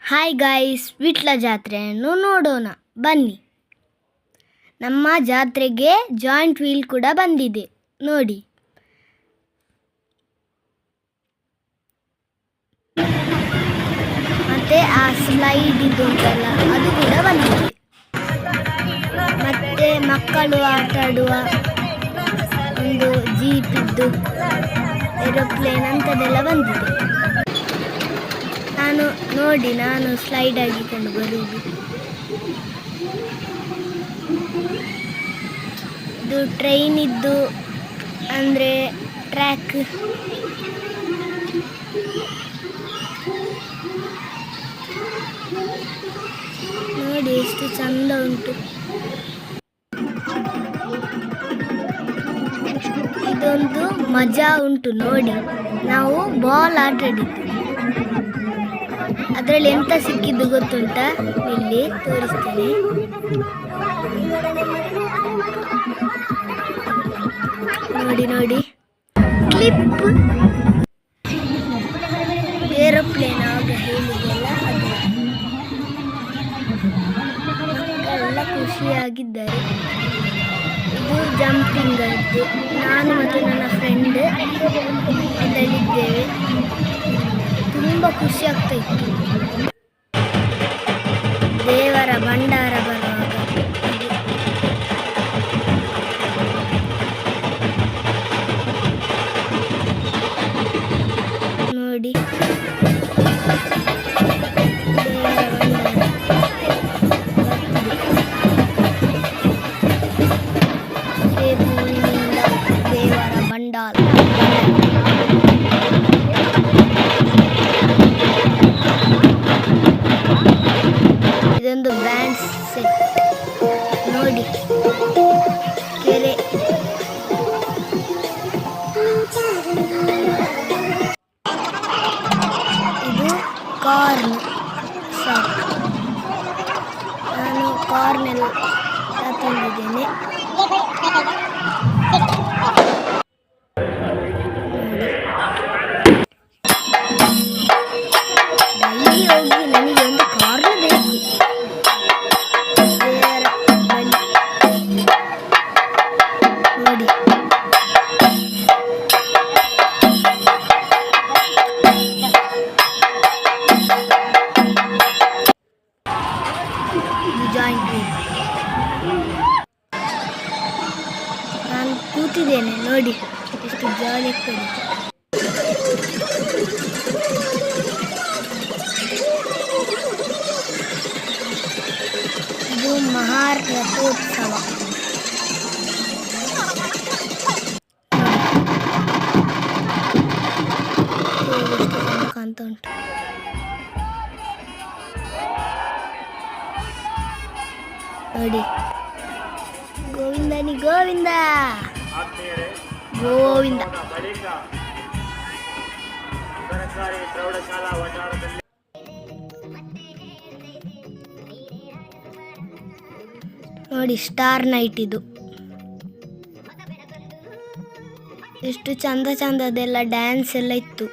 Hi guys, Vitla ಜಾತ್ರೆಯನ್ನು ನೋಡೋಣ ಬನ್ನಿ. ನಮ್ಮ ಜಾತ್ರೆಗೆ ಜಾಯಿಂಟ್ ವೀಲ್ ಕೂಡ ಬಂದಿದೆ ನೋಡಿ. ಮತ್ತೆ ಆ ಸ್ಲೈಡ್ ಇದ್ದುಂಟಲ್ಲ ಅದು ಕೂಡ ಬಂದಿದೆ. ಮತ್ತೆ ಮಕ್ಕಳು ಆಟ ಆಡುವ ಒಂದು ಜೀಪ್ ಇದ್ದು ಏರೋಪ್ಲೇನ್ ಅಂಥದ್ದೆಲ್ಲ ಬಂದಿದೆ. ನಾನು ಸ್ಲೈಡ್ ಆಗಿಕೊಂಡು ಬರುವುದು. ಇದು ಟ್ರೈನ್ ಇದ್ದು ಅಂದರೆ ಟ್ರ್ಯಾಕ್. ನೋಡಿ ಎಷ್ಟು ಚಂದ ಉಂಟು. ಇದೊಂದು ಮಜಾ ಉಂಟು ನೋಡಿ. ನಾವು ಬಾಲ್ ಆಟ ಆಡಿದ್ದು, ಅದರಲ್ಲಿ ಎಂತ ಸಿಕ್ಕಿದ್ದು ಗೊತ್ತುಂಟಾ? ಇಲ್ಲಿ ತೋರಿಸ್ತೇನೆ. ನೋಡಿ ಕ್ಲಿಪ್. ಏರೋಪ್ಲೇನ್ ಆಗ ಹೇಳಿದೆಲ್ಲ ಅದು. ಮಕ್ಕಳೆಲ್ಲ ಖುಷಿಯಾಗಿದ್ದಾರೆ. ಇದು ಜಂಪಿಂಗ್ ಆಯಿತು. ನಾನು ಮತ್ತು ನನ್ನ ಫ್ರೆಂಡ್ ಅದರಲ್ಲಿದ್ದೇವೆ. ತುಂಬ ಖುಷಿ ಆಗ್ತಾ ಇತ್ತು. ದೇವರ ಭಂಡಾರ ಬರುವಾಗ ನೋಡಿ. ದೇವರ ಭಂಡಾರ ಇದೊಂದು ಬ್ಯಾಂಡ್ ಸೆಟ್ ನೋಡಿ. ಕೆರೆ. ಇದು ಕಾರ್ನ್ ಶಾಪ್. ನಾನು ಕಾರ್ನೆಲ್ಲ ತಂದಿದ್ದೇನೆ. ಡೈಲಿ ಹೋಗಿ ನನಗೆ ಒಂದು ಕಾರ್ನ್ ಬೇಕು. ನೋಡಿ ಜಾಯಿಂಟ್ ವೀಲ್. ನಾನು ಕೂತಿದ್ದೇನೆ ನೋಡಿ, ಎಷ್ಟು ಜಾಲಿ ಆಗ್ತದೆ. ಇದು ಮಹಾರಥೋತ್ಸವ. ಕಾಣ್ತಾ ಉಂಟು. ನೋಡಿ ಗೋವಿಂದನಿ ಗೋವಿಂದ ಗೋವಿಂದ. ನೋಡಿ ಸ್ಟಾರ್ ನೈಟ್. ಇದು ಎಷ್ಟು ಚಂದದೆಲ್ಲ ಡ್ಯಾನ್ಸ್ ಎಲ್ಲ ಇತ್ತು.